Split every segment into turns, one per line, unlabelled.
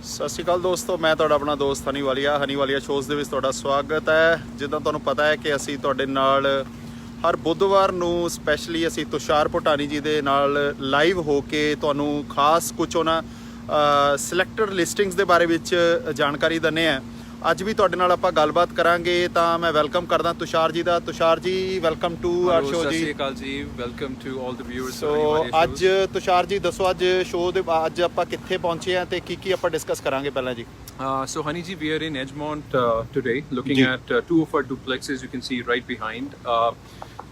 ਸਤਿ ਸ਼੍ਰੀ ਅਕਾਲ ਦੋਸਤੋ, ਮੈਂ ਤੁਹਾਡਾ ਆਪਣਾ ਦੋਸਤ ਹਨੀ ਵਾਲੀਆ ਸ਼ੋਜ਼ ਦੇ ਵਿੱਚ ਤੁਹਾਡਾ ਸਵਾਗਤ ਹੈ। ਜਿੱਦਾਂ ਤੁਹਾਨੂੰ ਪਤਾ ਹੈ ਕਿ ਅਸੀਂ ਤੁਹਾਡੇ ਨਾਲ ਹਰ ਬੁੱਧਵਾਰ ਨੂੰ ਸਪੈਸ਼ਲੀ ਅਸੀਂ ਤੁਸ਼ਾਰ ਭੁਟਾਨੀ ਜੀ ਦੇ ਨਾਲ ਲਾਈਵ ਹੋ ਕੇ ਤੁਹਾਨੂੰ ਖਾਸ ਕੁਝ ਉਹਨਾਂ ਸਿਲੈਕਟਡ ਲਿਸਟਿੰਗਸ ਦੇ ਬਾਰੇ ਵਿੱਚ ਜਾਣਕਾਰੀ ਦਿੰਦੇ ਹਾਂ। ਅੱਜ ਵੀ ਤੁਹਾਡੇ ਨਾਲ ਆਪਾਂ ਗੱਲਬਾਤ ਕਰਾਂਗੇ, ਤਾਂ ਮੈਂ ਵੈਲਕਮ ਕਰਦਾ ਤੁਸ਼ਾਰ ਜੀ ਦਾ। ਤੁਸ਼ਾਰ ਜੀ, ਵੈਲਕਮ ਟੂ ਆਰ ਸ਼ੋ ਜੀ।
ਸਤਿ ਸ਼੍ਰੀ ਅਕਾਲ ਜੀ, welcome to all the viewers.
So ਅੱਜ ਤੁਸ਼ਾਰ ਜੀ ਦੱਸੋ, ਅੱਜ ਸ਼ੋਅ ਦੇ ਅੱਜ ਆਪਾਂ ਕਿੱਥੇ ਪਹੁੰਚੇ ਆ ਤੇ ਕੀ ਆਪਾਂ ਡਿਸਕਸ ਕਰਾਂਗੇ ਪਹਿਲਾਂ ਜੀ।
So Hani ji, we are in Edgemont today looking at two of our duplexes you can see right behind.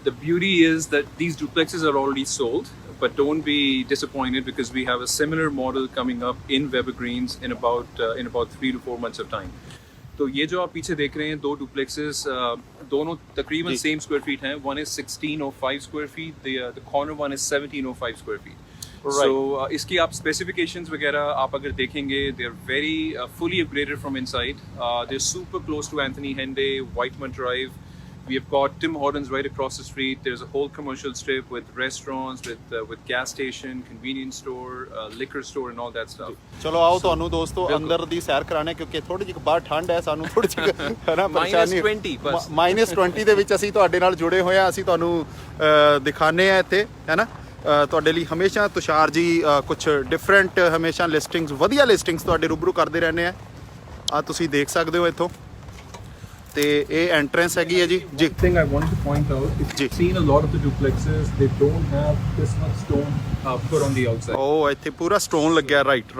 The beauty is that these duplexes are already sold, but don't be disappointed because we have a similar model coming up in Weber Greens in about 3 to 4 months of time. तो ये जो आप पीछे देख रहे हैं दो डुप्लेक्सेस दोनों तकरीबन सेम स्क्वायर फीट हैं. One is 1605 square feet, the corner one is 1705 square feet. Right. So इसकी आप specifications वगैरह आप अगर देखेंगे, they are very fully upgraded from inside. They're super close to Anthony Henday, Whitemont Drive. We have got Tim Hortons right across the street. There's a whole commercial strip with restaurants, with gas station, convenience store, liquor store, and all that stuff.
ਚਲੋ ਆਓ ਤੁਹਾਨੂੰ ਦੋਸਤੋ ਅੰਦਰ ਦੀ ਸੈਰ ਕਰਾਣੇ, ਕਿਉਂਕਿ ਥੋੜੀ ਜਿਹੀ ਬਾਹਰ ਠੰਡ ਹੈ, ਸਾਨੂੰ ਥੋੜੀ ਜਿਹੀ ਹੈ ਨਾ ਪਰੇਸ਼ਾਨੀ -20 ਦੇ ਵਿੱਚ ਅਸੀਂ ਤੁਹਾਡੇ ਨਾਲ ਜੁੜੇ ਹੋਏ ਆ। ਅਸੀਂ ਤੁਹਾਨੂੰ ਦਿਖਾਣੇ ਆ ਇੱਥੇ, ਹੈ ਨਾ। ਤੁਹਾਡੇ ਲਈ ਹਮੇਸ਼ਾ ਤੁਸ਼ਾਰ ਜੀ ਕੁਝ ਡਿਫਰੈਂਟ ਹਮੇਸ਼ਾ ਲਿਸਟਿੰਗਸ, ਵਧੀਆ ਲਿਸਟਿੰਗਸ ਤੁਹਾਡੇ ਰੂਬਰੂ ਕਰਦੇ ਰਹਿੰਦੇ ਆ। ਆ ਤੁਸੀਂ ਦੇਖ ਸਕਦੇ ਹੋ ਇੱਥੋਂ, ਤੇ ਇਹ ਐਂਟਰੈਂਸ ਹੈਗੀ ਹੈ ਜੀ। ਜੀ
thing I wanted to point out is you've seen a lot of the duplexes, they don't have this much stone put on the outside.
ਉਹ ਇੱਥੇ ਪੂਰਾ ਸਟੋਨ ਲੱਗਿਆ। Right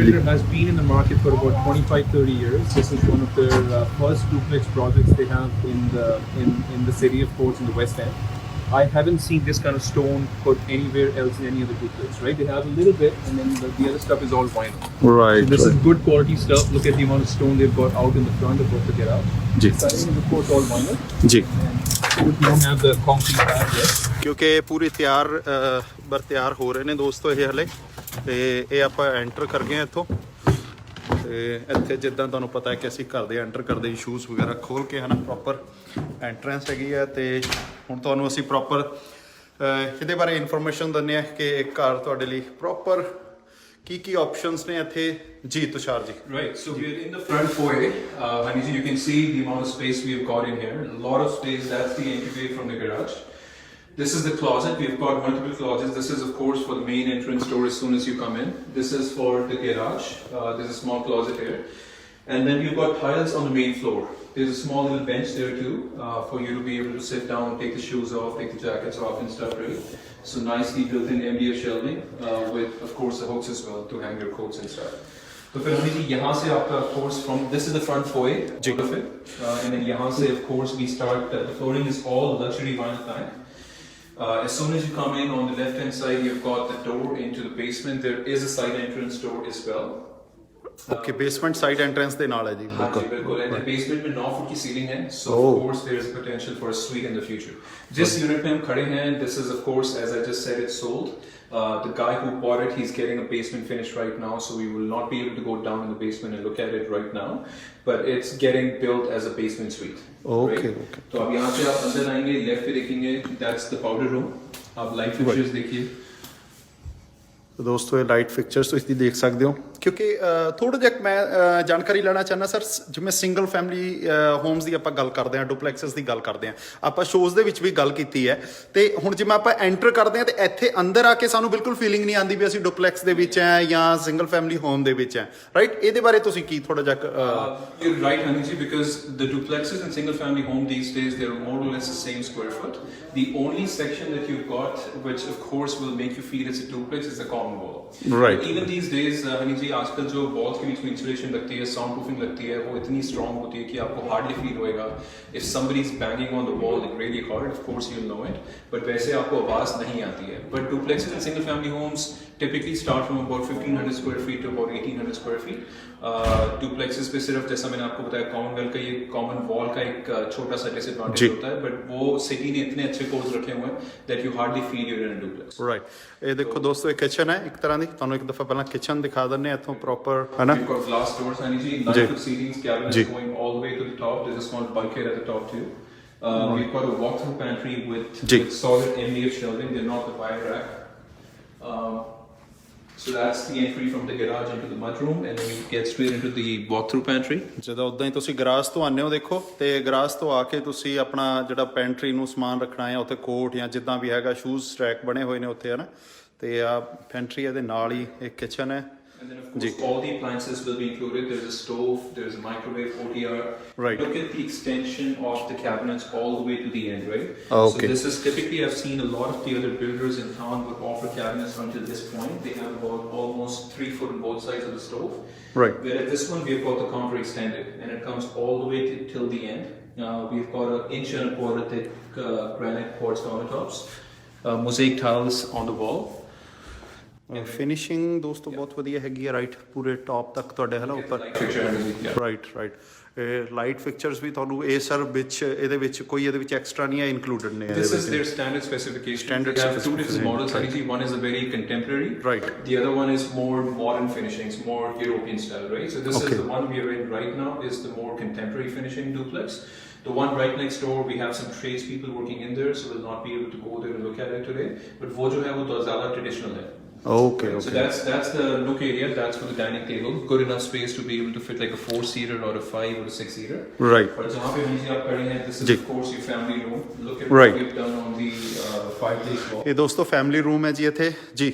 Builder has been in the market for about 25-30 years. This is one of their first duplex projects they have in the city of Ports in the West End. I haven't seen this kind of stone put anywhere else in any other duplex, right? They have a little bit, and then the other stuff is all vinyl.
Right.
So this is good quality stuff. Look at the amount of stone they've got out in the front of what to get out.
जी.
Siding is of course all vinyl.
जी.
And we don't have the concrete pad yet.
ਕਿਉਂਕਿ ਪੂਰੀ ਤਿਆਰ ਹੋ ਰਹੇ ਨੇ ਦੋਸਤੋ ਇਹ ਹਲੇ, ਤੇ ਇਹ ਆਪਾਂ ਐਂਟਰ ਕਰ ਗਏ ਇੱਥੋਂ। ਤੇ ਇੱਥੇ ਜਿੱਦਾਂ ਤੁਹਾਨੂੰ ਪਤਾ ਹੈ ਕਿ ਅਸੀਂ ਘਰ ਦੇ ਐਂਟਰ ਕਰਦੇ ਸ਼ੂਜ਼ ਵਗੈਰਾ ਖੋਲ ਕੇ, ਹੈ ਨਾ, ਪ੍ਰੋਪਰ ਐਂਟਰੈਂਸ ਹੈਗੀ ਹੈ। ਤੇ ਹੁਣ ਤੁਹਾਨੂੰ ਅਸੀਂ ਪ੍ਰੋਪਰ ਇਹਦੇ ਬਾਰੇ ਇਨਫੋਰਮੇਸ਼ਨ ਦਿੰਦੇ ਹਾਂ ਕਿ ਇੱਕ ਘਰ ਤੁਹਾਡੇ ਲਈ ਪ੍ਰੋਪਰ ਕੀ ਆਪਸ਼ਨਸ ਨੇ ਇੱਥੇ। ਜੀ ਤੁਸ਼ਾਰ ਜੀ।
Right, so we're in the front foyer. Hani ji, you can see the amount of space we've got in here. A lot of space. That's the entryway from the garage. This is the closet. We've got multiple closets. This is of course for the main entrance door as soon as you come in. This is for the garage. There's a small closet here. And then you've got tiles on the main floor. There's a small little bench there too for you to be able to sit down, take the shoes off, take the jackets off and stuff, right? So nicely built in MDF shelving with of course the hooks as well to hang your coats and stuff. तो फिर हमें जी यहाँ से आपका of course from this is the front foyer all of it, and then यहाँ से of course we start the flooring is all luxury vinyl plank. As soon as you come in on the left hand side, you've got the door into the basement. There is a side entrance door as well.
Okay, basement side entrance ਦੇ ਨਾਲ ਹੈ ਜੀ।
हाँ जी बिल्कुल। And the basement में 9 foot की ceiling है, so of course there is a potential for a suite in the future. जिस unit में हम खड़े हैं, this is of course as I just said, it's sold. The guy who bought it, he's getting a basement finish right now, so we will not be able to go down in the basement and look at it right now, but it's getting built as a basement suite.
Okay.
तो अब यहाँ से आप अंदर आएंगे, left पे देखेंगे, that's the powder room. आप लाइट फिक्चर्स देखिए।
तो दोस्तों ये लाइट फिक्चर्स ਤੁਸੀਂ ਦੇਖ ਸਕਦੇ ਹੋ। ਕਿਉਂਕਿ ਥੋੜਾ ਜਿਹਾ ਮੈਂ ਜਾਣਕਾਰੀ ਲੈਣਾ ਚਾਹੁੰਦਾ ਸਰ, ਜਿਵੇਂ ਸਿੰਗਲ ਫੈਮਿਲੀ ਹੋਮਸ ਦੀ ਆਪਾਂ ਗੱਲ ਕਰਦੇ ਹਾਂ, ਡੁਪਲੈਕਸਸ ਦੀ ਗੱਲ ਕਰਦੇ ਹਾਂ, ਆਪਾਂ ਸ਼ੋਜ਼ ਦੇ ਵਿੱਚ ਵੀ ਗੱਲ ਕੀਤੀ ਹੈ। ਤੇ ਹੁਣ ਜਿਵੇਂ ਆਪਾਂ ਐਂਟਰ ਕਰਦੇ ਹਾਂ ਤੇ ਇੱਥੇ ਅੰਦਰ ਆ ਕੇ ਸਾਨੂੰ ਬਿਲਕੁਲ ਫੀਲਿੰਗ ਨਹੀਂ ਆਉਂਦੀ ਵੀ ਅਸੀਂ ਡੁਪਲੈਕਸ ਦੇ ਵਿੱਚ ਹੈ ਜਾਂ ਸਿੰਗਲ ਫੈਮਿਲੀ ਹੋਮ ਦੇ ਵਿੱਚ ਹੈ, ਰਾਈਟ? ਇਹਦੇ ਬਾਰੇ ਤੁਸੀਂ ਕੀ ਥੋੜਾ ਜਿਹਾ
You're right, Hani ji, because the duplexes and single family home these days, they're more or less the same square foot. The only section that you've got, which of course will make you feel it's a duplex, is the common wall.
Right.
Even these days, Hani ji, आजकल जो walls के बीच में insulation लगती है, sound proofing लगती है, वो इतनी स्ट्रॉन्ग होती है कि आपको हार्डली फील होएगा। If somebody is banging on the wall like really hard, of course you'll know it, but वैसे आपको आवाज नहीं आती है। But duplexes and single family homes typically start from about 1500 square feet to about 1800 square feet. Duplexes पे सिर्फ जैसा मैंने आपको बताया कॉमनवेल्थ का ये कॉमन वॉल का एक छोटा सा डिसएडवांटेज होता है, बट वो सिटी ने इतने अच्छे कोड्स रखे हुए हैं that you hardly feel you're in a duplex.
Right. ਇਹ ਦੇਖੋ ਦੋਸਤੋ, ਇਹ ਕਿਚਨ ਹੈ ਇੱਕ ਤਰ੍ਹਾਂ ਦੀ। ਤੁਹਾਨੂੰ ਇੱਕ ਦਫਾ ਪਹਿਲਾਂ ਕਿਚਨ ਦਿਖਾ ਦਿੰਦੇ ਆ ਇੱਥੋਂ ਪ੍ਰੋਪਰ, ਹੈ ਨਾ।
We've got glass doors, Hani ji, 9 foot ceilings, cabinets going all the way to the top. There's a small bulkhead at the top too. We've got a walk-through pantry with solid MDF shelving. They're not the wire rack. So that's the entry from the garage into the mudroom, and then we get straight into the walk-through pantry.
ਜਦੋਂ ਉਦਾਂ ਹੀ ਤੁਸੀਂ garage ਤੋਂ ਆਉਂਦੇ ਹੋ ਦੇਖੋ ਤੇ garage ਤੋਂ ਆ ਕੇ ਤੁਸੀਂ ਆਪਣਾ ਜਿਹੜਾ ਪੈਂਟਰੀ ਨੂੰ ਸਮਾਨ ਰੱਖਣਾ ਹੈ ਉੱਥੇ ਕੋਟ ਜਾਂ ਜਿੱਦਾਂ ਵੀ ਹੈਗਾ ਸ਼ੂਜ਼ ਰੈਕ ਬਣੇ ਹੋਏ ਨੇ ਉੱਥੇ ਹਨਾ ਤੇ ਆ ਪੈਂਟਰੀ ਇਹਦੇ ਨਾਲ ਹੀ ਇੱਕ ਕਿਚਨ ਹੈ
And then of course all the appliances will be included. There's a stove, there's a microwave, OTR.
Right.
Look at the extension of the cabinets all the way to the end, right?
Okay.
So this is typically, I've seen a lot of the other builders in town would offer cabinets until this point. They have about almost 3 foot on both sides of the stove.
Right.
Whereas this one we've got the counter extended and it comes all the way till the end. We've got an 1.25 inch thick granite quartz countertops, mosaic tiles on the wall.
Finishing ਦੋਸਤੋ ਬਹੁਤ ਵਧੀਆ ਹੈਗੀ ਆ right ਪੂਰੇ top ਤੱਕ ਤੁਹਾਡੇ ਹਨਾ ਉੱਪਰ ਰਾਈਟ ਲਾਈਟ ਫਿਕਚਰਸ ਵੀ ਤੁਹਾਨੂੰ ਇਹ ਸਰ ਵਿੱਚ ਇਹਦੇ ਵਿੱਚ ਕੋਈ ਇਹਦੇ ਵਿੱਚ ਐਕਸਟਰਾ ਨਹੀਂ ਹੈ ਇਨਕਲੂਡਡ ਨੇ
This is their standard specification.
Standard
They have two different
specification,
models.
right.
Actually, one is a very contemporary.
Right.
The other one is more modern finishings, more European style, right? So this
Okay.
is the one we are in right now. Is the more contemporary finishing duplex. The one right next door, we have some tradespeople working in there, so we'll not be able to go there and look at it today. But वो जो है वो तो ज़्यादा traditional है.
Okay,
So
okay.
that's the nook area. That's for the dining table. Good enough space to be able to fit like a 4-seater or a 5 or a 6-seater.
Right.
But जहाँ पे नीचे आप खड़े हैं, this is
ji.
of course your family room. Look at
Right.
what we've done on the fireplace wall.
ਇਹ ਦੋਸਤੋ family room ਹੈ ਜੀ ਇੱਥੇ ਜੀ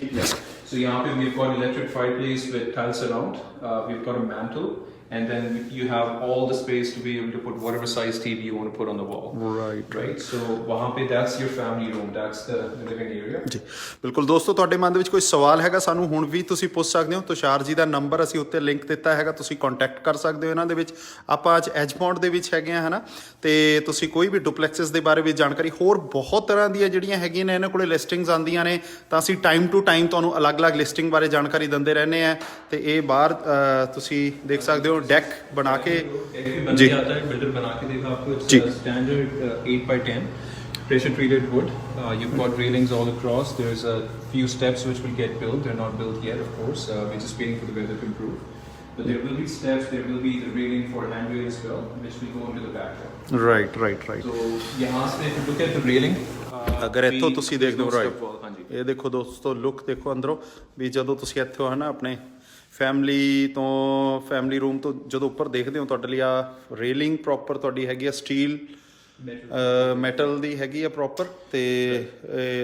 So यहाँ पे we've got electric fireplace with tiles around. We've got a mantle, and then you have all the space to be able to put whatever size TV you want to put on the wall. Right. So वहाँ पे that's your family room. That's the living area.
ਜੀ ਬਿਲਕੁਲ ਦੋਸਤੋ ਤੁਹਾਡੇ ਮਨ ਦੇ ਵਿੱਚ ਕੋਈ ਸਵਾਲ ਹੈਗਾ ਸਾਨੂੰ ਹੁਣ ਵੀ ਤੁਸੀਂ ਪੁੱਛ ਸਕਦੇ ਹੋ ਤੁਸ਼ਾਰ ਜੀ ਦਾ ਨੰਬਰ ਅਸੀਂ ਉੱਤੇ ਲਿੰਕ ਦਿੱਤਾ ਹੈਗਾ ਤੁਸੀਂ ਕੰਟੈਕਟ ਕਰ ਸਕਦੇ ਹੋ ਇਹਨਾਂ ਦੇ ਵਿੱਚ ਆਪਾਂ ਅੱਜ ਐਜਮੌਂਟ ਦੇ ਵਿੱਚ ਹੈਗੇ ਆ ਹਨਾ ਤੇ ਤੁਸੀਂ ਕੋਈ ਵੀ ਡੁਪਲੈਕਸਸ ਦੇ ਬਾਰੇ ਵਿੱਚ ਜਾਣਕਾਰੀ ਹੋਰ ਬਹੁਤ ਤਰ੍ਹਾਂ ਦੀਆਂ ਜਿਹੜੀਆਂ ਹੈਗੀਆਂ ਨੇ ਇਹਨਾਂ ਕੋਲੇ ਲਿਸਟਿੰਗਸ ਆਉਂਦੀਆਂ ਨੇ ਤਾਂ ਅਸੀਂ ਟਾਈਮ ਟੂ ਟਾਈਮ ਤੁਹਾਨੂੰ ਅਲੱਗ-ਅਲੱਗ ਲਿਸਟਿੰਗ ਬਾਰੇ ਜਾਣਕਾਰੀ ਦਿੰਦੇ ਰਹਿੰਦੇ ਆ ਤੇ ਇਹ ਬਾਹਰ ਤੁਸੀਂ ਦੇਖ ਸਕਦੇ ਹੋ ਡੈਕ ਬਣਾ ਕੇ
जी बिल्डर बना के देगा आपको standard 8x10 pressure treated wood. You've got railings all across. There's a few steps which will get built. They're not built yet, of course. We're just waiting for the weather to improve. But there will be steps. There will be the railing for handrail as well, which will go into the back.
Right
So यहाँ से if you look at the railing,
ਅਗਰ ਇੱਥੋਂ ਤੁਸੀਂ ਦੇਖਦੇ ਹੋ right
हाँ जी.
ਇਹ ਦੇਖੋ ਦੋਸਤੋ ਲੁੱਕ ਦੇਖੋ ਅੰਦਰੋਂ ਵੀ ਜਦੋਂ ਤੁਸੀਂ ਇੱਥੇ ਹੋ ਹਨਾ ਆਪਣੇ ਫੈਮਿਲੀ ਰੂਮ ਤੋਂ ਜਦੋਂ ਉੱਪਰ ਦੇਖਦੇ ਹੋ ਤੁਹਾਡੇ ਲਈ ਆ ਰੇਲਿੰਗ ਪ੍ਰੋਪਰ ਤੁਹਾਡੀ ਹੈਗੀ ਆ ਸਟੀਲ ਮੈਟਲ ਦੀ ਹੈਗੀ ਆ ਪ੍ਰੋਪਰ ਤੇ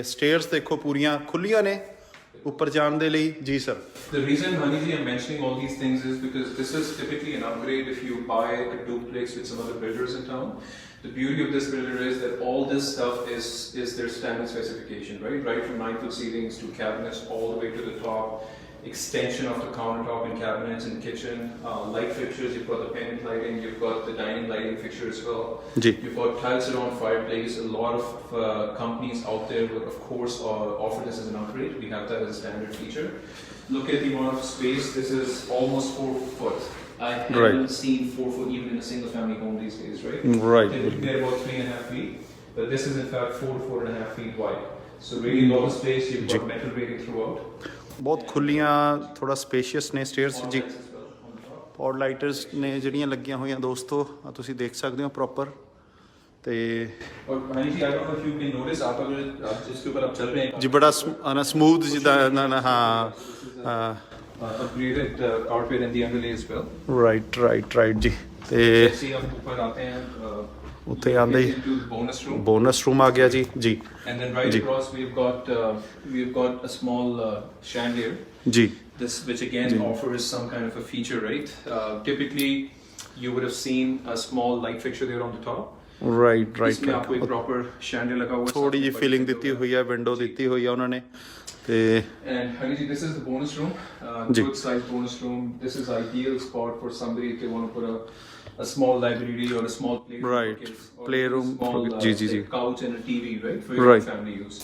ਸਟੇਅਰਸ ਦੇਖੋ ਪੂਰੀਆਂ ਖੁੱਲੀਆਂ ਨੇ ਉੱਪਰ ਜਾਣ ਦੇ ਲਈ ਜੀ sir
The reason, Haniji, I'm mentioning all these things is because this is typically an upgrade if you buy a duplex with some other builders in town. The beauty of this builder is that all this stuff is their standard specification, right? Right from 9-foot ceilings to cabinets all the way to the top. Extension of the countertop and cabinets in the kitchen, light fixtures, you've got the pendant lighting, you've got the dining lighting fixture as well.
जी.
You've got tiles around fireplace. A lot of companies out there would of course offer this as an upgrade. We have that as a standard feature. Look at the amount of space. This is almost 4 foot. I haven't seen 4 foot even in a single family home these days, right?
Right.
Typically they're about 3.5 feet, but this is in fact 4 to 4.5 feet wide. So really a lot of space. You've got metal rating throughout.
ਬਹੁਤ ਖੁੱਲੀਆਂ ਥੋੜਾ spacious ਨੇ stairs ਜੀ ਪੌਡ ਲਾਈਟਰਸ ਨੇ ਜਿਹੜੀਆਂ ਲੱਗੀਆਂ ਹੋਈਆਂ ਦੋਸਤੋ ਆ ਤੁਸੀਂ ਦੇਖ ਸਕਦੇ ਹੋ ਪ੍ਰੋਪਰ ਤੇ
और Manish ji, I don't know if you can notice, आप अगर आप जिसके ऊपर आप चल रहे हैं
ਜੀ ਬੜਾ ਸਮੂਥ ਜਿੱਦਾਂ ਹਾਂ
upgraded carpet and the underlay as well.
Right ਜੀ ਤੇ
जैसे हम ऊपर आते हैं
ਉੱਥੇ ਆਂਦੇ ਹੀ
into the bonus room,
bonus room ਆ ਗਿਆ ਜੀ
and then right across we've got a small chandelier.
ਜੀ
This which again offers some kind of a feature, right? Typically you would have seen a small light fixture there on the top.
Right
इसमें आपको एक proper chandelier लगा हुआ है.
ਥੋੜੀ ਜੀ feeling ਦਿੱਤੀ ਹੋਈ ਹੈ ਵਿੰਡੋ ਦਿੱਤੀ ਹੋਈ ਹੈ ਉਹਨਾਂ ਨੇ ਤੇ
And Haniji, this is the bonus room.
Ji.
Good size bonus room. This is ideal spot for somebody if they want to put a small library or a small playroom
Right.
for kids. Or
Playroom
a small
for- ji, ji.
couch and a TV, right, for your
Right.
family use.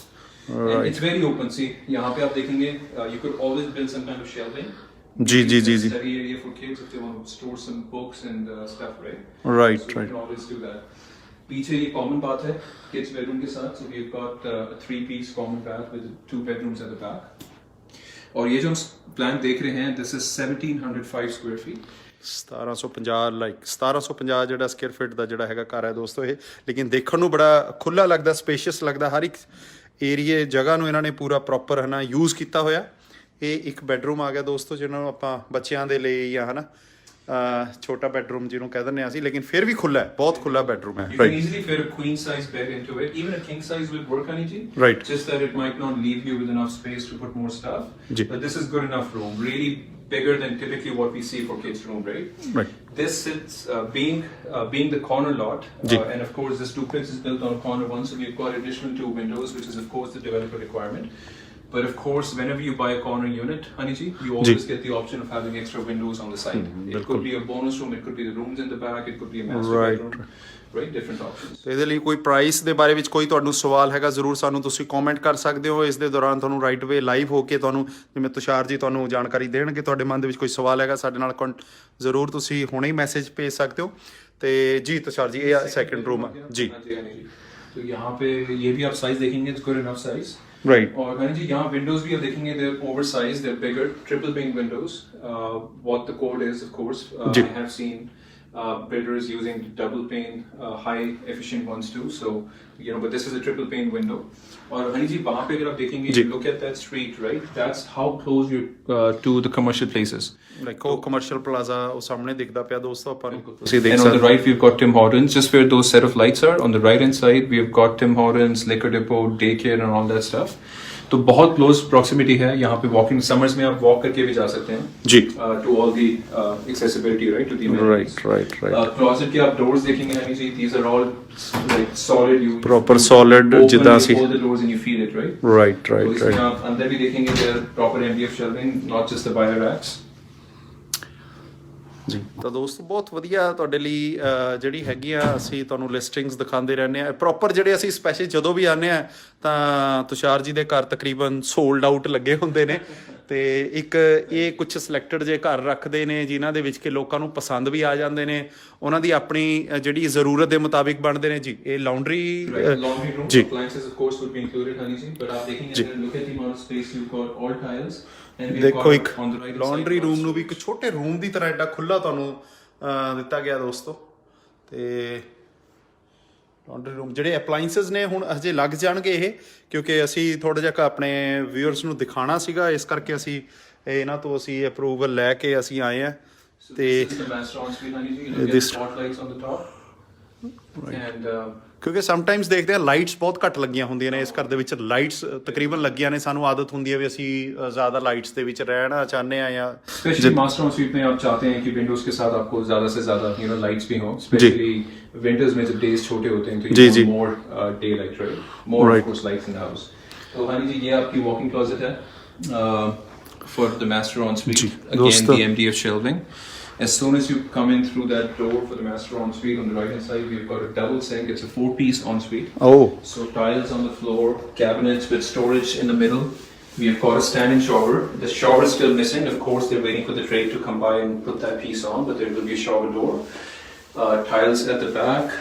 Right.
And it's very open. See, यहाँ पे आप देखेंगे, you could always build some kind of shelving.
जी
Maybe
जी
a study area for kids if they want to store some books and stuff, right?
Right
So you can always do that. पीछे ये common बात है kids bedroom के साथ. So we've got a 3-piece common bath with 2 bedrooms at the back. और ये जो हम प्लान देख रहे हैं, this is 1705 square feet.
1750 like 1750 ਜਿਹੜਾ ਸਕੁਅਰ ਫੀਟ ਦਾ ਜਿਹੜਾ ਹੈਗਾ ਘਰ ਹੈ ਦੋਸਤੋ ਇਹ ਲੇਕਿਨ ਦੇਖਣ ਨੂੰ ਬੜਾ ਖੁੱਲਾ ਲੱਗਦਾ ਸਪੇਸ਼ੀਅਸ ਲੱਗਦਾ ਹਰ ਇੱਕ ਏਰੀਏ ਜਗ੍ਹਾ ਨੂੰ ਇਹਨਾਂ ਨੇ ਪੂਰਾ ਪ੍ਰੋਪਰ ਹੈ ਨਾ ਯੂਜ਼ ਕੀਤਾ ਹੋਇਆ ਇਹ ਇੱਕ ਬੈਡਰੂਮ ਆ ਗਿਆ ਦੋਸਤੋ, ਜਿਹਨਾਂ ਨੂੰ ਆਪਾਂ ਬੱਚਿਆਂ ਦੇ ਲਈ ਜਾਂ ਹਨਾ ਛੋਟਾ ਬੈਡਰੂਮ ਜਿਹਨੂੰ ਕਹਿ ਦਿੰਦੇ ਹਾਂ ਅਸੀਂ, ਲੇਕਿਨ ਫਿਰ ਵੀ ਖੁੱਲਾ ਹੈ, ਬਹੁਤ ਖੁੱਲਾ ਬੈਡਰੂਮ ਹੈ।
You can easily fit a queen size bed into it. Even a king size will work, Aniji.
Right.
Just that it might not leave you with enough space to put more stuff.
Ji.
But this is good enough room. Really bigger than typically what we see for kids' room, right?
Right.
This sits being the corner lot,
Ji.
and of course this duplex is built on corner one, so we've got additional 2 windows, which is of course the developer requirement. But of course, whenever you buy a corner unit, Haniji, you always get the option of having extra windows on the side. It could be a bonus room, it could be the rooms in the back, it could be a master bedroom, right? Different options.
ਤੇ ਇਹਦੇ ਲਈ ਕੋਈ price ਦੇ ਬਾਰੇ ਵਿੱਚ ਕੋਈ ਤੁਹਾਨੂੰ ਸਵਾਲ ਹੈਗਾ ਜ਼ਰੂਰ ਸਾਨੂੰ ਤੁਸੀਂ ਕਮੈਂਟ ਕਰ ਸਕਦੇ ਹੋ। ਇਸ ਦੇ ਦੌਰਾਨ ਤੁਹਾਨੂੰ ਰਾਈਟ ਵੇ ਲਾਈਵ ਹੋ ਕੇ ਤੁਹਾਨੂੰ ਜਿਵੇਂ ਤੁਸ਼ਾਰ ਜੀ ਤੁਹਾਨੂੰ ਜਾਣਕਾਰੀ ਦੇਣਗੇ। ਤੁਹਾਡੇ ਮਨ ਦੇ ਵਿੱਚ ਕੋਈ ਸਵਾਲ ਹੈਗਾ ਸਾਡੇ ਨਾਲ ਜ਼ਰੂਰ ਤੁਸੀਂ ਹੁਣੇ ਹੀ ਮੈਸੇਜ ਭੇਜ ਸਕਦੇ ਹੋ। ਤੇ ਜੀ ਤੁਸ਼ਾਰ ਜੀ ਇਹ ਸੈਕੰਡ ਰੂਮ ਹੈ ਜੀ।
तो यहाँ पे ये भी आप साइज देखेंगे, it's good enough size.
Right.
और जी यहाँ विंडोज भी आप देखेंगे, they're oversized, they're bigger, triple pane windows. What the code is, of course, I have seen builders using double pane, high efficient ones too. So but this is a triple pane window. और हनी जी वहाँ पे अगर आप देखेंगे, you look at that street, right? That's how close you to the commercial places.
Like commercial plaza ਉਹ ਸਾਹਮਣੇ ਦਿਖਦਾ ਪਿਆ ਦੋਸਤੋ ਆਪਾਂ ਨੂੰ, ਤੁਸੀਂ ਦੇਖ
And on the
ਸਕਦੇ
right we've got Tim Hortons, just where those set of lights are. On the right hand side we've got Tim Hortons, liquor depot, daycare and all that stuff. तो बहुत close proximity है यहाँ पे। Walking summers में आप walk करके भी जा सकते हैं
जी
to all the accessibility, right, to the
right right
closet के आप डोर्स देखेंगे Honey ji, these are all like solid, you
proper solid जिदा सी
hold the doors and you feel it, right?
Right
तो इसमें
राइट
आप अंदर भी देखेंगे they are proper MDF shelving, not just the bio racks.
ਜੀ ਤਾਂ ਦੋਸਤੋ ਬਹੁਤ ਵਧੀਆ ਤੁਹਾਡੇ ਲਈ ਜਿਹੜੀ ਹੈਗੀ ਆ ਅਸੀਂ ਤੁਹਾਨੂੰ ਲਿਸਟਿੰਗਸ ਦਿਖਾਉਂਦੇ ਰਹਿੰਦੇ ਆ ਪ੍ਰੋਪਰ। ਜਿਹੜੇ ਅਸੀਂ ਸਪੈਸ਼ਲ ਜਦੋਂ ਵੀ ਆਉਂਦੇ ਆ ਤਾਂ ਤੁਸ਼ਾਰ ਜੀ ਦੇ ਘਰ ਤਕਰੀਬਨ ਸੋਲਡ ਆਊਟ ਲੱਗੇ ਹੁੰਦੇ ਨੇ। ਤੇ ਇੱਕ ਇਹ ਕੁਝ ਸਿਲੈਕਟਡ ਜੇ ਘਰ ਰੱਖਦੇ ਨੇ ਜਿਨ੍ਹਾਂ ਦੇ ਵਿੱਚ ਕਿ ਲੋਕਾਂ ਨੂੰ ਪਸੰਦ ਵੀ ਆ ਜਾਂਦੇ ਨੇ, ਉਹਨਾਂ ਦੀ ਆਪਣੀ ਜਿਹੜੀ ਜ਼ਰੂਰਤ ਦੇ ਮੁਤਾਬਿਕ ਬਣਦੇ ਨੇ ਜੀ। ਇਹ ਲਾਉਂਡਰੀ
Laundry room,
ਜੀ
appliances of course would be included, honey ji, but आप देखेंगे अगर look at the amount of space you've got, all tiles.
ਦੇਖੋ ਇੱਕ
on the right
laundry room ਨੂੰ ਵੀ ਇੱਕ ਛੋਟੇ ਰੂਮ ਦੀ ਤਰ੍ਹਾਂ ਐਡਾ ਖੁੱਲਾ ਤੁਹਾਨੂੰ ਦਿੱਤਾ ਗਿਆ ਦੋਸਤੋ। ਤੇ ਲਾਉਂਡਰੀ ਰੂਮ ਜਿਹੜੇ ਅਪਲਾਈਐਂਸਸ ਨੇ ਹੁਣ ਹਜੇ ਲੱਗ ਜਾਣਗੇ ਇਹ, ਕਿਉਂਕਿ ਅਸੀਂ ਥੋੜਾ ਜਿਹਾ ਆਪਣੇ ਵਿਊਅਰਸ ਨੂੰ ਦਿਖਾਣਾ ਸੀਗਾ, ਇਸ ਕਰਕੇ ਅਸੀਂ ਇਹਨਾਂ ਤੋਂ ਅਸੀਂ ਅਪਰੂਵਲ ਲੈ ਕੇ ਅਸੀਂ ਆਏ ਆ। ਤੇ ਕਿਉਂਕਿ ਸਮਟਾਈਮਸ ਦੇਖਦੇ ਆ ਲਾਈਟਸ ਬਹੁਤ ਘੱਟ ਲੱਗੀਆਂ ਹੁੰਦੀਆਂ ਨੇ ਇਸ ਘਰ ਦੇ ਵਿੱਚ, ਲਾਈਟਸ ਤਕਰੀਬਨ ਲੱਗੀਆਂ ਨੇ। ਸਾਨੂੰ ਆਦਤ ਹੁੰਦੀ ਹੈ ਵੀ ਅਸੀਂ ज़्यादा लाइट्स ਦੇ ਵਿੱਚ ਰਹਿਣਾ चाहते हैं, या
स्पेशली मास्टर ऑन स्वीट में आप चाहते हैं कि विंडोज के साथ आपको ज़्यादा से ज़्यादा लाइट्स भी हो, स्पेशली विंटर्स में जब डेज छोटे होते हैं तो you want more day light, right, more of course lights in the house. तो हनी जी ये आपकी वॉकिंग क्लोजेट है for the master en suite. Again, the MDF shelving. As soon as you come in through that door for the master en suite, on the right hand side we've got a double sink. It's a 4-piece en suite.
Oh.
So tiles on the floor, cabinets with storage in the middle. We've got a stand-in shower. The shower is still missing. Of course, they're waiting for the trade to come by and put that piece on, but there will be a shower door. Tiles at the back,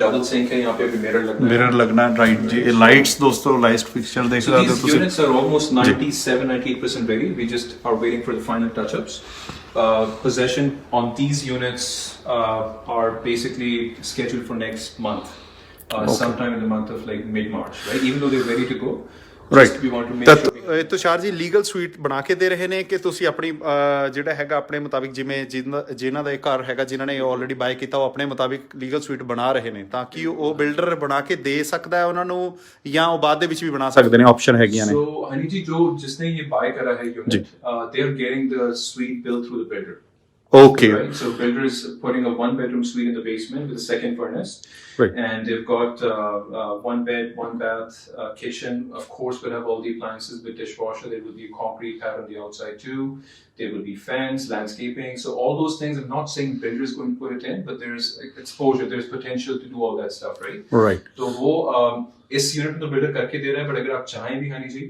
double sink है, यहाँ पे भी mirror लगना है।
Mirror लगना है, right जी। Lights दोस्तों, light fixture देख
सकते हो। So these
तुसी
units are almost 97-98% ready. We just are waiting for the final touch-ups. Possession on these units are basically scheduled for next month, sometime in the month of like mid-March, right? Even though they're ready to go.
Right.
We want to make sure we
Tushar ਜੀ legal ਸੂਈਟ ਬਣਾ ਕੇ ਦੇ ਰਹੇ ਨੇ ਕਿ ਤੁਸੀਂ ਆਪਣੀ ਜਿਹੜਾ ਹੈਗਾ ਆਪਣੇ ਮੁਤਾਬਿਕ, ਜਿਵੇਂ ਜਿਨ੍ਹਾਂ ਦਾ ਇਹ ਘਰ ਹੈਗਾ ਜਿਨ੍ਹਾਂ ਨੇ ਆਲਰੇਡੀ ਬਾਏ ਕੀਤਾ, ਉਹ ਆਪਣੇ ਮੁਤਾਬਿਕ ਲੀਗਲ ਸੂਈਟ ਬਣਾ ਰਹੇ ਨੇ ਤਾਂ ਕਿ ਉਹ ਬਿਲਡਰ ਬਣਾ ਕੇ ਦੇ ਸਕਦਾ ਹੈ ਉਹਨਾਂ ਨੂੰ, ਜਾਂ ਉਹ ਬਾਅਦ ਦੇ ਵਿੱਚ ਵੀ ਬਣਾ ਸਕਦੇ ਨੇ, ਆਪਸ਼ਨ ਹੈਗੀਆਂ ਨੇ।
So हनी जी जो जिसने ये बाय करा है unit, they are getting the suite built through the builder.
Okay.
Right? So builder is putting a 1-bedroom suite in the basement with a second furnace.
Right.
And they've got 1 bed, 1 bath, kitchen. Of course, will have all the appliances with dishwasher. There will be a concrete pad on the outside too. There will be fans, landscaping. So all those things, I'm not saying builder is going to put it in, but there's exposure, there's potential to do all that stuff, right?
Right.
So वो इस unit में तो builder करके दे रहा है, but अगर आप चाहें भी हनी जी,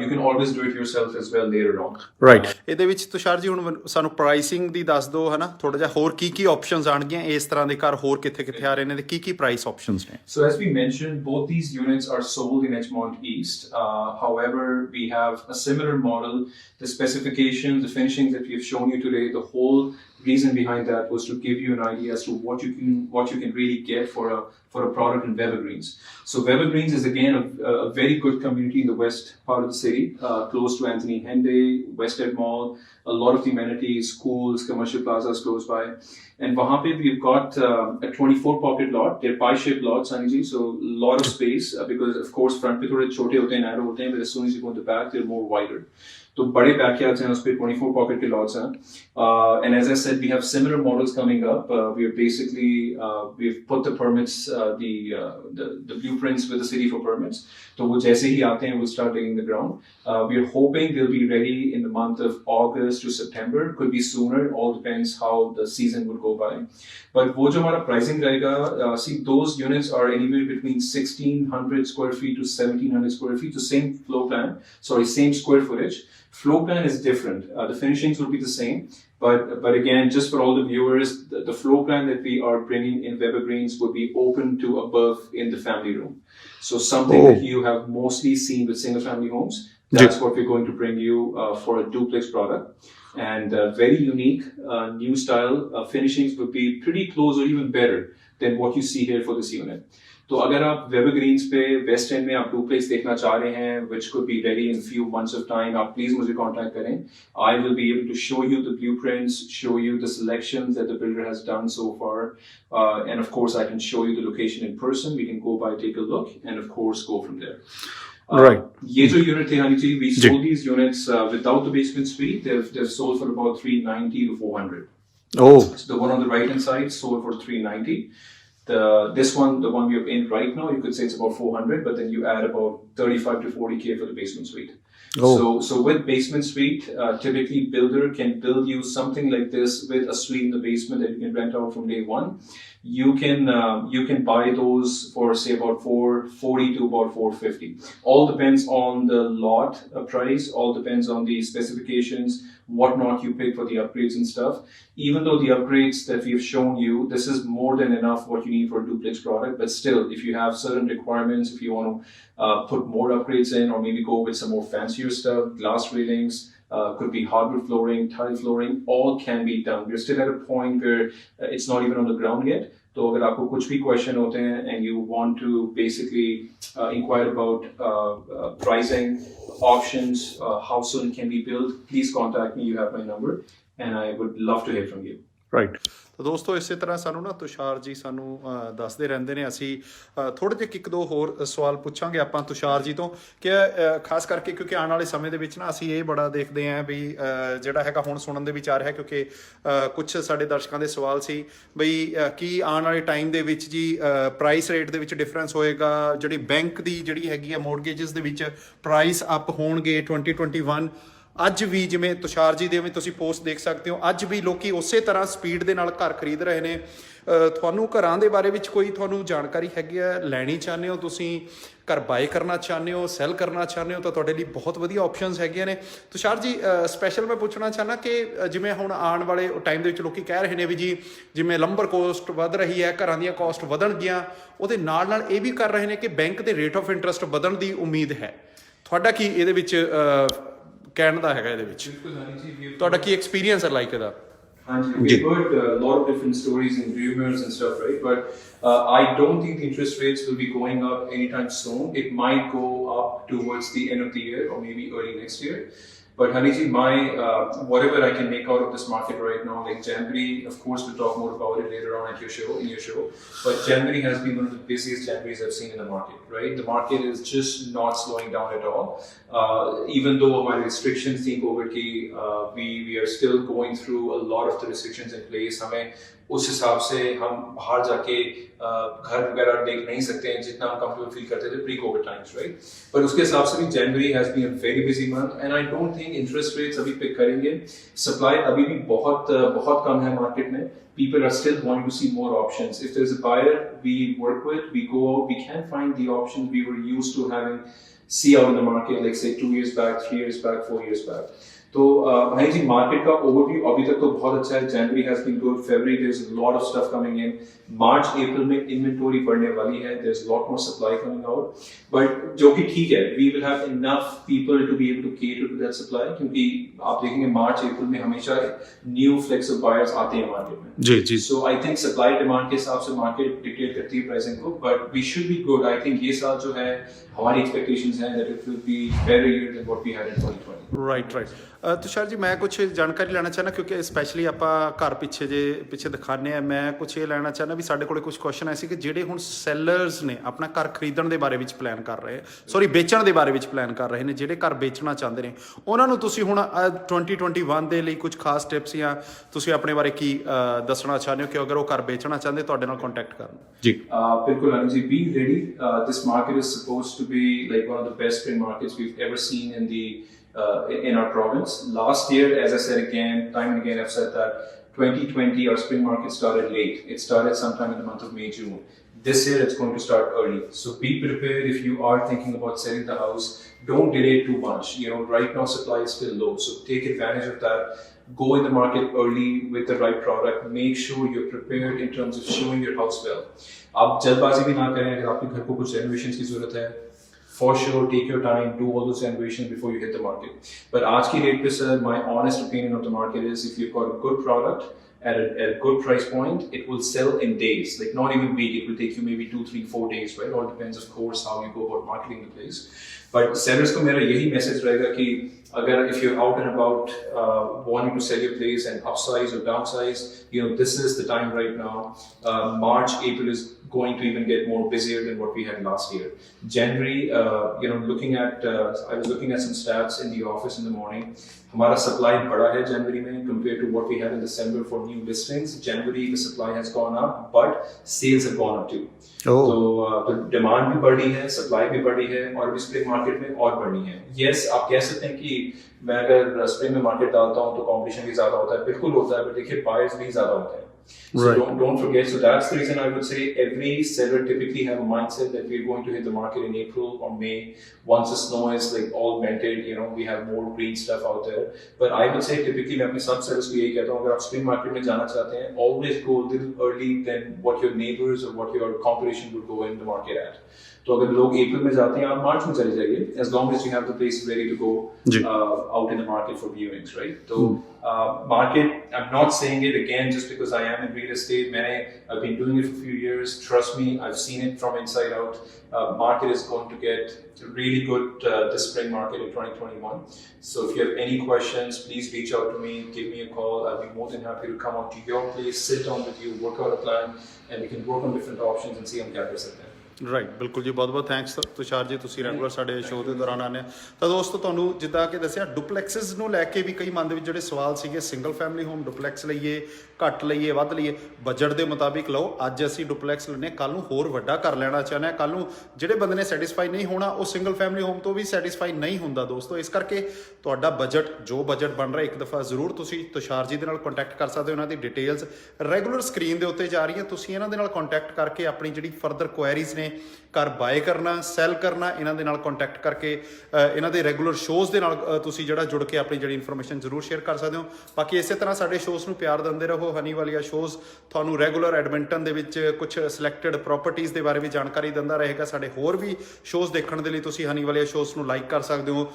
you can always do it yourself as well later on.
Right. ਇਹਦੇ ਵਿੱਚ ਤੁਸ਼ਾਰ ਜੀ ਹੁਣ ਸਾਨੂੰ ਪ੍ਰਾਈਸਿੰਗ ਦੀ ਦੱਸ ਦਿਓ ਹੈ ਨਾ ਥੋੜਾ ਜਿਹਾ, ਹੋਰ ਕੀ ਕੀ ਆਪਸ਼ਨਸ ਆਣਗੀਆਂ ਇਸ ਤਰ੍ਹਾਂ ਦੇ ਘਰ ਹੋਰ ਕਿੱਥੇ ਕਿੱਥੇ ਆ ਰਹੇ ਨੇ ਤੇ ਕੀ ਕੀ ਪ੍ਰਾਈਸ ਆਪਸ਼ਨਸ ਨੇ?
So as we mentioned, both these units are sold in Edgemont East. However, we have a similar model. The specifications, the finishings that we have shown you today, the whole reason behind that was to give you an idea as to what you can really get for a product in Weber Greens. So Weber Greens is again a very good community in the west part of the city, close to Anthony Henday, West End Mall, a lot of the amenities, schools, commercial plazas close by. And wahan pe we've got a 24 pocket lot. They're pie-shaped lots, Sanji, so a lot of space because of course front pe thode chote hote hain, narrow hote hain, but as soon as you go in the back, they're more wider. तो बड़े backyards हैं उस पे 24 pocket के lots हैं, and as I said, we have similar models coming up. We are basically we've put the permits, the blueprints with the city for permits. तो वो जैसे ही आते हैं, we'll start digging the ground. We are hoping they'll be ready in the month of August to September. Could be sooner. All depends how the season would go by. But वो जो हमारा pricing रहेगा, see those units are anywhere between 1600 square feet to 1700 square feet. So same floor plan, same square footage. Floor plan is different. The finishings will be the same, but again, just for all the viewers, the floor plan that we are bringing in Weber Greens would be open to above in the family room. So something that you have mostly seen with single family homes, that's what we're going to bring you for a duplex product. And very unique, new style finishings would be pretty close or even better than what you see here for this unit. तो अगर आप Weber Greens पे waste and में आप duplex देखना चाह रहे हैं, which could be ready in few months of time, आप प्लीज मुझे कांटेक्ट करें. I will be able to show you the blueprints, show you the selections that the builder has done so far, and of course I can show you the location in person. We can go by, take a look, and of course go from there.
Right.
ये जो unit थे हनी जी, we sold these units without the basement suite. They've sold for about 390 to 400.
Oh.
So the one on the right hand side sold for 390. This one, the one we are in right now, you could say it's about 400, but then you add about 35 to 40K for the basement suite. Oh. So with basement suite, typically builder can build you something like this with a suite in the basement that you can rent out from day one. You can buy those for say about 440 to about 450. All depends on the lot price. All depends on the specifications, whatnot you pick for the upgrades and stuff. Even though the upgrades that we've shown you, this is more than enough what you need for a duplex product. But still, if you have certain requirements, if you want to put more upgrades in, or maybe go with some more fancier stuff, glass railings. Could be hardwood flooring, tile flooring, all can be done. We're still at a point where it's not even on the ground yet. So अगर आपको कुछ भी question होते हैं and you want to basically inquire about pricing, options, how soon can be built, please contact me. You have my number and I would love to hear from you.
Right. ਤਾਂ ਦੋਸਤੋ ਇਸੇ ਤਰ੍ਹਾਂ ਸਾਨੂੰ ਨਾ ਤੁਸ਼ਾਰ ਜੀ ਸਾਨੂੰ ਦੱਸਦੇ ਰਹਿੰਦੇ ਨੇ. ਅਸੀਂ ਥੋੜ੍ਹੇ ਜਿਹੇ ਇੱਕ ਦੋ ਹੋਰ ਸਵਾਲ ਪੁੱਛਾਂਗੇ ਆਪਾਂ ਤੁਸ਼ਾਰ ਜੀ ਤੋਂ, ਕਿ ਖਾਸ ਕਰਕੇ ਕਿਉਂਕਿ ਆਉਣ ਵਾਲੇ ਸਮੇਂ ਦੇ ਵਿੱਚ ਨਾ ਅਸੀਂ ਇਹ ਬੜਾ ਦੇਖਦੇ ਹਾਂ ਵੀ ਜਿਹੜਾ ਹੈਗਾ ਹੁਣ ਸੁਣਨ ਦੇ ਵਿੱਚ ਆ ਰਿਹਾ, ਕਿਉਂਕਿ ਕੁਛ ਸਾਡੇ ਦਰਸ਼ਕਾਂ ਦੇ ਸਵਾਲ ਸੀ ਬਈ ਕੀ ਆਉਣ ਵਾਲੇ ਟਾਈਮ ਦੇ ਵਿੱਚ ਜੀ ਪ੍ਰਾਈਸ ਰੇਟ ਦੇ ਵਿੱਚ ਡਿਫਰੈਂਸ ਹੋਏਗਾ, ਜਿਹੜੀ ਬੈਂਕ ਦੀ ਜਿਹੜੀ ਹੈਗੀ ਆ ਮੋਰਗੇਜਸ ਦੇ ਵਿੱਚ ਪ੍ਰਾਈਸ ਅਪ ਹੋਣਗੇ 2021. ਅੱਜ ਵੀ ਜਿਵੇਂ ਤੁਸ਼ਾਰ ਜੀ ਦੇ ਵੀ ਤੁਸੀਂ ਪੋਸਟ ਦੇਖ ਸਕਦੇ ਹੋ, ਅੱਜ ਵੀ ਲੋਕੀ ਉਸੇ ਤਰ੍ਹਾਂ ਸਪੀਡ ਦੇ ਨਾਲ ਘਰ ਖਰੀਦ ਰਹੇ ਨੇ. ਤੁਹਾਨੂੰ ਘਰਾਂ ਦੇ ਬਾਰੇ ਵਿੱਚ ਕੋਈ ਤੁਹਾਨੂੰ ਜਾਣਕਾਰੀ ਹੈਗੀ ਹੈ, ਲੈਣੀ ਚਾਹੁੰਦੇ ਹੋ, ਤੁਸੀਂ ਘਰ ਬਾਏ ਕਰਨਾ ਚਾਹੁੰਦੇ ਹੋ, ਸੈਲ ਕਰਨਾ ਚਾਹੁੰਦੇ ਹੋ, ਤਾਂ ਤੁਹਾਡੇ ਲਈ ਬਹੁਤ ਵਧੀਆ ਆਪਸ਼ਨਸ ਹੈਗੀਆਂ ਨੇ. ਤੁਸ਼ਾਰ ਜੀ ਸਪੈਸ਼ਲ ਮੈਂ ਪੁੱਛਣਾ ਚਾਹੁੰਦਾ ਕਿ ਜਿਵੇਂ ਹੁਣ ਆਉਣ ਵਾਲੇ ਟਾਈਮ ਦੇ ਵਿੱਚ ਲੋਕੀ ਕਹਿ ਰਹੇ ਨੇ ਵੀ ਜੀ ਜਿਵੇਂ ਲੰਬਰ ਕੋਸਟ ਵੱਧ ਰਹੀ ਹੈ, ਘਰਾਂ ਦੀਆਂ ਕੋਸਟ ਵਧਣਗੀਆਂ, ਉਹਦੇ ਨਾਲ ਨਾਲ ਇਹ ਵੀ ਕਰ ਰਹੇ ਨੇ ਕਿ ਬੈਂਕ ਦੇ ਰੇਟ ਆਫ ਇੰਟਰਸਟ ਵਧਣ ਦੀ ਉਮੀਦ ਹੈ. ਤੁਹਾਡਾ ਕੀ ਇਹਦੇ ਵਿੱਚ ਕਹਿਣ ਦਾ ਹੈਗਾ, ਇਹਦੇ ਵਿੱਚ ਤੁਹਾਡਾ ਕੀ ਐਕਸਪੀਰੀਅੰਸ ਹੈ ਲਾਈਕ ਇਹਦਾ?
We've heard a lot of different stories and rumors and stuff, right? But I don't think the interest rates will be going up anytime soon. It might go up towards the end of the year or maybe early next year. But Haniji, whatever I can make out of this market right now, like January, of course, we'll talk more about it later on at in your show. But January has been one of the busiest Januaries I've seen in the market, right? The market is just not slowing down at all. Even though my restrictions think over ki, we are still going through a lot of the restrictions in place. उस हिसाब से हम बाहर जाके घर वगैरह देख नहीं सकते हैं जितना हम कंफर्टेबल फील करते थे प्री कोविड टाइम्स, राइट? पर उसके हिसाब से भी January has been a very busy month and I don't think interest rates अभी पिक करेंगे. सप्लाई अभी भी बहुत कम है मार्केट में. People are still wanting to see more options. If there's a buyer we work with, we go out, we can find the options we were used to see out in the market, like say 2 years back, 3 years back, 4 years back. तो भाई जी market का overview अभी तक तो बहुत अच्छा है. January has been good, February there is a lot of stuff coming in, March April में इन्वेंटरी बढ़ने वाली है, there is lot more supply coming out, but जो कि ठीक है, we will have enough people to be able to cater to that supply, क्योंकि आप देखेंगे मार्च अप्रैल में हमेशा न्यू फ्लेक्स ऑफ बायर्स आते हैं मार्केट में.
जी जी.
So I think supply demand के हिसाब से मार्केट डिक्टेट करती है प्राइसिंग को, but we should be good. I think ये साल जो है हमारी एक्सपेक्टेशंस हैं that it will be better year than what we had in 2020.
Right right. Tushar ji ਮੈਂ ਕੁਝ ਜਾਣਕਾਰੀ ਲੈਣਾ ਚਾਹੁੰਦਾ, ਕਿਉਂਕਿ ਸਪੈਸ਼ਲੀ ਆਪਾਂ ਘਰ ਪਿੱਛੇ ਦਿਖਾਉਂਦੇ ਆ. ਮੈਂ ਕੁਝ ਇਹ ਲੈਣਾ ਚਾਹੁੰਦਾ ਵੀ ਸਾਡੇ ਕੋਲੇ ਕੁਝ ਕੁਐਸਚਨ ਐ ਸੀ ਕਿ ਜਿਹੜੇ ਹੁਣ ਸੈਲਰਸ ਨੇ ਆਪਣਾ ਘਰ ਖਰੀਦਣ ਦੇ ਬਾਰੇ ਵਿੱਚ ਪਲਾਨ ਕਰ ਰਹੇ, ਸੌਰੀ ਵੇਚਣ ਦੇ ਬਾਰੇ ਵਿੱਚ ਪਲਾਨ ਕਰ ਰਹੇ ਨੇ, ਜਿਹੜੇ ਘਰ ਵੇਚਣਾ ਚਾਹੁੰਦੇ ਨੇ, ਉਹਨਾਂ ਨੂੰ ਤੁਸੀਂ ਹੁਣ 2021 ਦੇ ਲਈ ਕੁਝ ਖਾਸ ਟਿਪਸ ਜਾਂ ਤੁਸੀਂ ਆਪਣੇ ਬਾਰੇ ਕੀ ਦੱਸਣਾ ਚਾਹੁੰਦੇ ਹੋ ਕਿ ਅਗਰ ਉਹ ਘਰ ਵੇਚਣਾ ਚਾਹੁੰਦੇ ਤੁਹਾਡੇ ਨਾਲ ਕੰਟੈਕਟ ਕਰਨ? ਜੀ
ਬਿਲਕੁਲ Anil ji, be ready. This market is supposed to be like one of the best spring markets we've ever seen in our province. Last year, as I said again, time and again, I've said that 2020, our spring market started late. It started sometime in the month of May, June. This year, it's going to start early. So be prepared if you are thinking about selling the house. Don't delay too much. You know, right now supply is still low. So take advantage of that. Go in the market early with the right product. Make sure you're prepared in terms of showing your house well. आप जल्दबाजी भी ना करें. अगर आपके घर को कुछ रेनोवेशन की जरूरत है, for sure take your time, do all those renovations before you hit the market. But aaj ki rate pe sir, my honest opinion of the market is if you've got a good product at a good price point, it will sell in days, like not even week. It will take you maybe 2, 3, 4 days, right? All depends of course how you go about marketing the place. But sellers ko mera yahi message rahega ki agar if you're out and about wanting to sell your place and upsize or downsize, you know, this is the time right now. March, April is going to even get more busier than what we had last year. January, you know, looking at I was looking at some stats in the office in the morning. हमारा supply बढ़ा है January में compared to what we had in December for new listings. January the supply has gone up, but sales have gone up too. तो demand भी बढ़ी है, supply भी बढ़ी है, और अभी स्प्रिंग मार्केट में और बढ़नी है. यस, आप कह सकते हैं कि मैं अगर स्प्रिंग में मार्केट डालता हूँ तो कंपटीशन भी ज्यादा होता है, बिल्कुल होता है, बट देखिए बायर्स भी ज्यादा होते हैं. So
Right.
don't forget. So that's the reason I would say every seller typically have a mindset that we're going to hit the market in April or May. Once the snow is like all melted, you know, we have more green stuff out there. But I would say typically मैं अपने सब sellers को यही कहता हूँ, अगर आप spring market में जाना चाहते हैं, always go a little early than what your neighbors or what your competition would go in the market at. तो अगर लोग अप्रैल में जाते हैं, आप मार्च में चले जाइए, as long as you have the place ready to go out in the market for viewings, right? तो market, I'm not saying it again just because I am in real estate. I've been doing it for a few years. Trust me, I've seen it from inside out. Market is going to get really good this spring market in 2021. So if you have any questions, please reach out to me, give me a call. I'll be more than happy to come out to your place, sit down with you, work out a plan, and we can work on different options and see हम क्या कर सकते हैं.
Right, ਬਿਲਕੁਲ ਜੀ. ਬਹੁਤ ਬਹੁਤ thanks Tushar ਜੀ, ਤੁਸੀਂ ਰੈਗੂਲਰ ਸਾਡੇ ਸ਼ੋਅ ਦੇ ਦੌਰਾਨ ਆਉਂਦੇ ਆ. ਤਾਂ ਦੋਸਤੋ, ਤੁਹਾਨੂੰ ਜਿੱਦਾਂ ਕਿ ਦੱਸਿਆ, ਡੁਪਲੈਕਸਿਸ ਨੂੰ ਲੈ ਕੇ ਵੀ ਕਈ ਮਨ ਦੇ ਵਿੱਚ ਜਿਹੜੇ ਸਵਾਲ ਸੀਗੇ, ਸਿੰਗਲ ਫੈਮਿਲੀ ਹੋਮ ਡੁਪਲੈਕਸ ਲਈਏ, ਘੱਟ ਲਈਏ, ਵੱਧ ਲਈਏ, ਬਜਟ ਦੇ ਮੁਤਾਬਿਕ ਲਓ. ਅੱਜ ਅਸੀਂ ਡੁਪਲੈਕਸ ਲੈਂਦੇ ਹਾਂ, ਕੱਲ੍ਹ ਨੂੰ ਹੋਰ ਵੱਡਾ ਕਰ ਲੈਣਾ ਚਾਹੁੰਦੇ ਹਾਂ, ਕੱਲ੍ਹ ਨੂੰ ਜਿਹੜੇ ਬੰਦੇ ਨੇ ਸੈਟਿਸਫਾਈ ਨਹੀਂ ਹੋਣਾ, ਉਹ ਸਿੰਗਲ ਫੈਮਿਲੀ ਹੋਮ ਤੋਂ ਵੀ ਸੈਟਿਸਫਾਈ ਨਹੀਂ ਹੁੰਦਾ ਦੋਸਤੋ. ਇਸ ਕਰਕੇ ਤੁਹਾਡਾ ਬਜਟ, ਜੋ ਬਜਟ ਬਣ ਰਿਹਾ, ਇੱਕ ਦਫਾ ਜ਼ਰੂਰ ਤੁਸੀਂ ਤੁਸ਼ਾਰ ਜੀ ਦੇ ਨਾਲ ਕੰਟੈਕਟ ਕਰ ਸਕਦੇ ਹੋ. ਉਹਨਾਂ ਦੀ ਡਿਟੇਲਸ ਰੈਗੂਲਰ ਸਕਰੀਨ ਦੇ ਉੱਤੇ ਜਾ ਰਹੀਆਂ. ਤੁਸੀਂ ਇਹਨਾਂ ਦੇ ਨਾਲ ਕੰਟੈਕਟ ਕਰਕੇ ਆਪਣੀ ਜਿਹੜੀ ਫਰਦਰ ਕੁਐਰੀਜ਼ ਨੇ, ਘਰ ਬਾਏ ਕਰਨਾ, ਸੈਲ ਕਰਨਾ, ਇਹਨਾਂ ਦੇ ਨਾਲ ਕੰਟੈਕਟ ਕਰਕੇ ਇਹਨਾਂ ਦੇ ਰੈਗੂਲਰ ਸ਼ੋਅਜ਼ ਦੇ ਨਾਲ ਤੁਸੀਂ ਜਿਹੜਾ ਜੁੜ ਕੇ ਆਪਣੀ ਜਿਹੜੀ ਇਨਫੋਰਮੇਸ਼ਨ ਜ਼ਰੂਰ ਸ਼ੇਅਰ ਕਰ ਸਕਦੇ ਹੋ. ਬਾਕੀ ਇਸੇ ਤਰ੍ਹਾਂ ਸਾਡੇ ਸ਼ੋਅਜ਼ ਨੂੰ ਪਿਆਰ ਦਿੰਦੇ ਰਹੋ. ਹਨੀ ਵਾਲੀਆ ਸ਼ੋਅਜ਼ ਤੁਹਾਨੂੰ ਰੈਗੂਲਰ ਐਡਮਿੰਟਨ ਦੇ ਵਿੱਚ ਕੁਝ ਸਿਲੈਕਟਡ ਪ੍ਰੋਪਰਟੀਜ਼ ਦੇ ਬਾਰੇ ਵੀ ਜਾਣਕਾਰੀ ਦਿੰਦਾ ਰਹੇਗਾ. ਸਾਡੇ ਹੋਰ ਵੀ ਸ਼ੋਅਜ਼ ਦੇਖਣ ਦੇ ਲਈ ਤੁਸੀਂ ਹਨੀ ਵਾਲੀਆ ਸ਼ੋਅਜ਼ ਨੂੰ ਲਾਈਕ ਕਰ ਸਕਦੇ ਹੋ,